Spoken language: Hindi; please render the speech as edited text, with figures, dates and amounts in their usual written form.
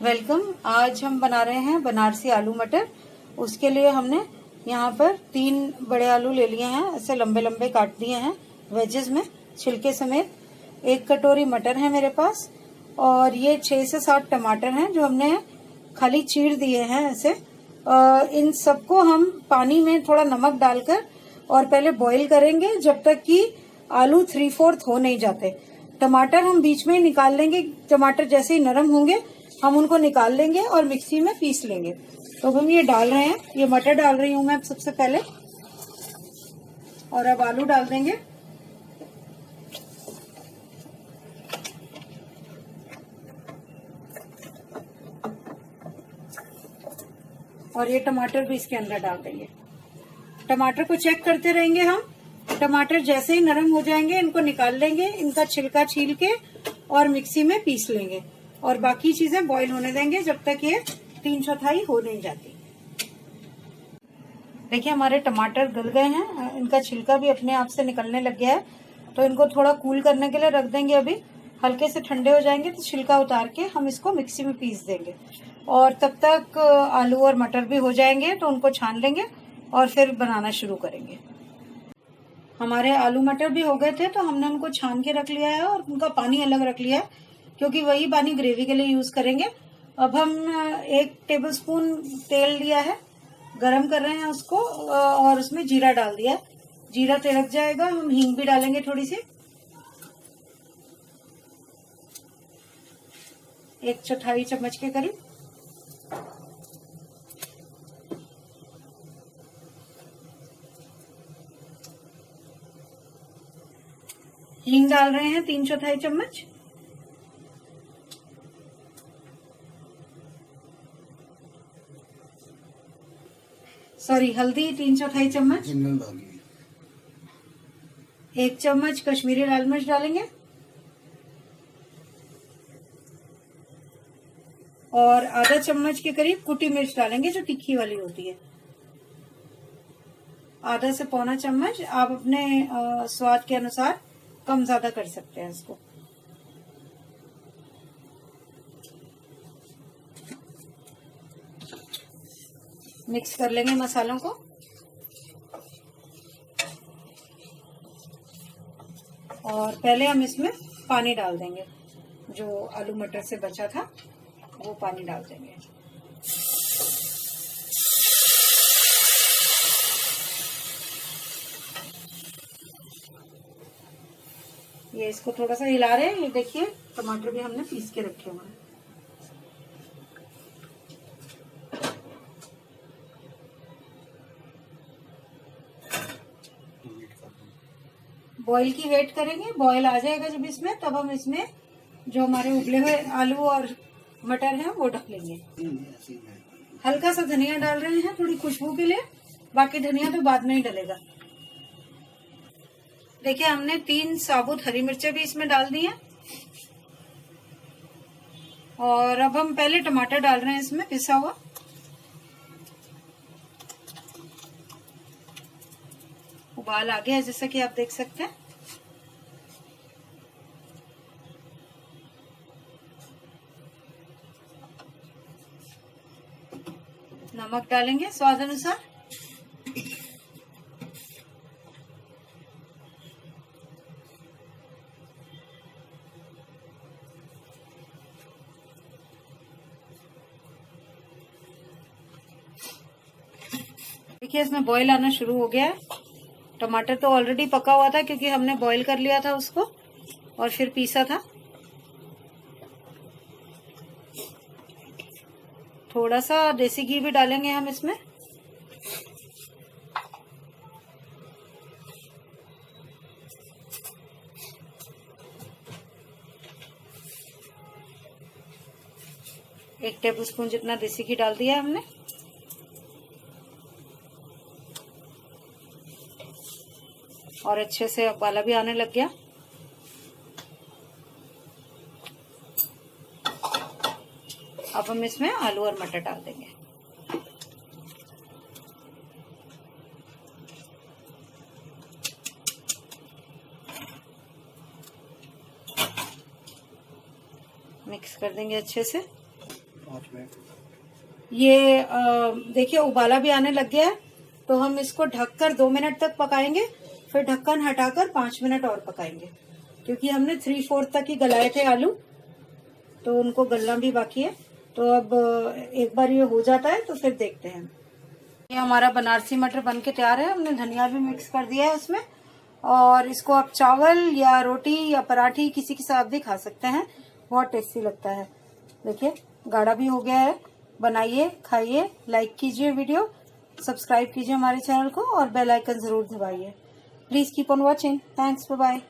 वेलकम। आज हम बना रहे हैं बनारसी आलू मटर। उसके लिए हमने यहाँ पर 3 बड़े आलू ले लिए हैं, ऐसे लंबे लंबे काट दिए हैं वेजेस में छिलके समेत। 1 कटोरी मटर है मेरे पास और ये 6 से 7 टमाटर हैं जो हमने खाली चीर दिए हैं ऐसे। इन सबको हम पानी में थोड़ा नमक डालकर और पहले बॉईल करेंगे जब तक कि आलू 3/4 हो नहीं जाते। टमाटर हम बीच में ही निकाल लेंगे। टमाटर जैसे ही नरम होंगे हम उनको निकाल लेंगे और मिक्सी में पीस लेंगे। तो हम ये डाल रहे हैं, ये मटर डाल रही हूं मैं सबसे पहले, और अब आलू डाल देंगे। और ये टमाटर भी इसके अंदर डाल देंगे। टमाटर को चेक करते रहेंगे हम। टमाटर जैसे ही नरम हो जाएंगे इनको निकाल लेंगे, इनका छिलका छील के और मिक्सी में पीस लेंगे और बाकी चीजें बॉईल होने देंगे जब तक ये 3/4 हो नहीं जाती। देखिए हमारे टमाटर गल गए हैं, इनका छिलका भी अपने आप से निकलने लग गया है। तो इनको थोड़ा कूल करने के लिए रख देंगे। अभी हल्के से ठंडे हो जाएंगे तो छिलका उतार के हम इसको मिक्सी में पीस देंगे और तब तक आलू और मटर भी हो जाएंगे तो उनको छान लेंगे और फिर बनाना शुरू करेंगे। हमारे आलू मटर भी हो गए थे तो हमने उनको छान के रख लिया है और उनका पानी अलग रख लिया है क्योंकि वही पानी ग्रेवी के लिए यूज करेंगे। अब हम 1 टेबलस्पून तेल लिया है, गरम कर रहे हैं उसको और उसमें जीरा डाल दिया है। जीरा तिलक जाएगा, हम हींग भी डालेंगे थोड़ी सी, 1/4 चम्मच के करीब। हींग डाल रहे हैं 3/4 चम्मच। सॉरी, हल्दी 3/4 चम्मच। 1 चम्मच कश्मीरी लाल मिर्च डालेंगे और आधा चम्मच के करीब कुटी मिर्च डालेंगे जो तीखी वाली होती है। आधा से पौना चम्मच, आप अपने स्वाद के अनुसार कम ज्यादा कर सकते हैं इसको। मिक्स कर लेंगे मसालों को और पहले हम इसमें पानी डाल देंगे, जो आलू मटर से बचा था वो पानी डाल देंगे। ये इसको थोड़ा सा हिला रहे हैं। ये देखिए टमाटर भी हमने पीस के रखे हुए हैं। बॉईल की वेट करेंगे, बॉईल आ जाएगा जब इसमें तब हम इसमें जो हमारे उबले हुए आलू और मटर हैं वो डालेंगे। हल्का सा धनिया डाल रहे हैं थोड़ी खुशबू के लिए, बाकी धनिया तो बाद में ही डलेगा। देखिए हमने 3 साबुत हरी मिर्चें भी इसमें डाल दी हैं और अब हम पहले टमाटर डाल रहे हैं इसमें पिसा हुआ। उबाल आ गया है जैसा कि आप देख सकते हैं। नमक डालेंगे स्वाद अनुसार। देखिए इसमें बॉईल आना शुरू हो गया है। टमाटर तो ऑलरेडी पका हुआ था क्योंकि हमने बॉईल कर लिया था उसको और फिर पीसा था। थोड़ा सा देसी घी भी डालेंगे हम इसमें। एक टेबलस्पून जितना देसी घी डाल दिया हमने और अच्छे से उबाला भी आने लग गया। अब हम इसमें आलू और मटर डाल देंगे। मिक्स कर देंगे अच्छे से। 5 मिनट। ये देखिए उबाला भी आने लग गया है, तो हम इसको ढककर 2 मिनट तक पकाएंगे, फिर ढक्कन हटाकर 5 मिनट और पकाएंगे, क्योंकि हमने 3/4 तक ही गलाए थे आलू, तो उनको गलना भी बाकी है। तो अब एक बार ये हो जाता है तो फिर देखते हैं। ये हमारा बनारसी मटर बन के तैयार है। हमने धनिया भी मिक्स कर दिया है उसमें, और इसको आप चावल या रोटी या पराठी किसी के साथ भी खा सकते हैं, बहुत टेस्टी लगता है। देखिए गाढ़ा भी हो गया है। बनाइए, खाइए, लाइक कीजिए वीडियो, सब्सक्राइब कीजिए हमारे चैनल को और बेल आइकन जरूर दबाइए। Please keep on watching. Thanks, bye bye.